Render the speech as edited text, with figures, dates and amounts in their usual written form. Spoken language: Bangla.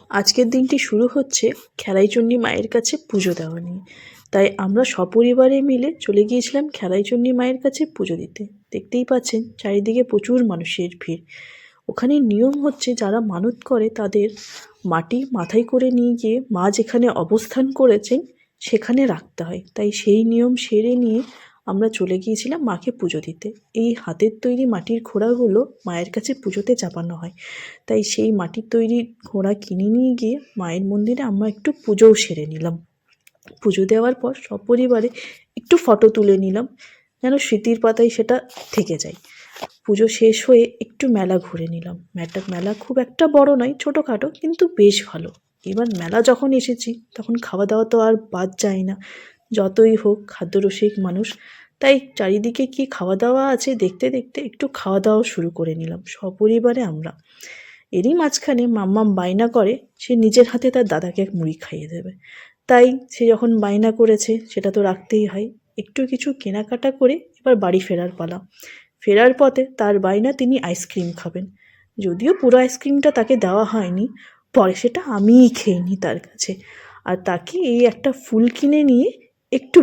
আজকের দিনটি শুরু হচ্ছে খেলাইচণ্ডী মায়ের কাছে পুজো দেওয়া নিয়ে। তাই আমরা সপরিবারে মিলে চলে গিয়েছিলাম খেলাইচণ্ডী মায়ের কাছে পুজো দিতে। দেখতেই পাচ্ছেন চারিদিকে প্রচুর মানুষের ভিড়। ওখানে নিয়ম হচ্ছে যারা মানত করে তাদের মাটি মাথায় করে নিয়ে গিয়ে মা যেখানে অবস্থান করেছেন সেখানে রাখতে হয়। তাই সেই নিয়ম সেরে নিয়ে আমরা চলে গিয়েছিলাম মাকে পুজো দিতে। এই হাতের তৈরি মাটির ঘোড়াগুলো মায়ের কাছে পুজোতে চাপানো হয়। তাই সেই মাটির তৈরি ঘোড়া কিনে নিয়ে গিয়ে মায়ের মন্দিরে আমরা একটু পুজোও সেরে নিলাম। পুজো দেওয়ার পর সপরিবারে একটু ফটো তুলে নিলাম, যেন স্মৃতির পাতায় সেটা থেকে যায়। পুজো শেষ হয়ে একটু মেলা ঘুরে নিলাম। মেলা খুব একটা বড় নয়, ছোটোখাটো, কিন্তু বেশ ভালো। এবার মেলা যখন এসেছি তখন খাওয়া দাওয়া তো আর বাদ যায় না, যতই হোক খাদ্যরসিক মানুষ। তাই চারিদিকে কি খাওয়া দাওয়া আছে দেখতে দেখতে একটু খাওয়া দাওয়া শুরু করে নিলাম সপরিবারে আমরা। এরই মাঝখানে মাম্মাম বায়না করে সে নিজের হাতে তার দাদাকে মুড়ি খাইয়ে দেবে। তাই সে যখন বায়না করেছে সেটা তো রাখতেই হয়। একটু কিছু কেনাকাটা করে এবার বাড়ি ফেরার পালা। ফেরার পথে তার বায়না তিনি আইসক্রিম খাবেন। যদিও পুরো আইসক্রিমটা তাকে দেওয়া হয়নি, পরে সেটা আমিই খেয়ে নিই তার কাছে। আর তাকে এই একটা ফুল কিনে নিয়ে একটু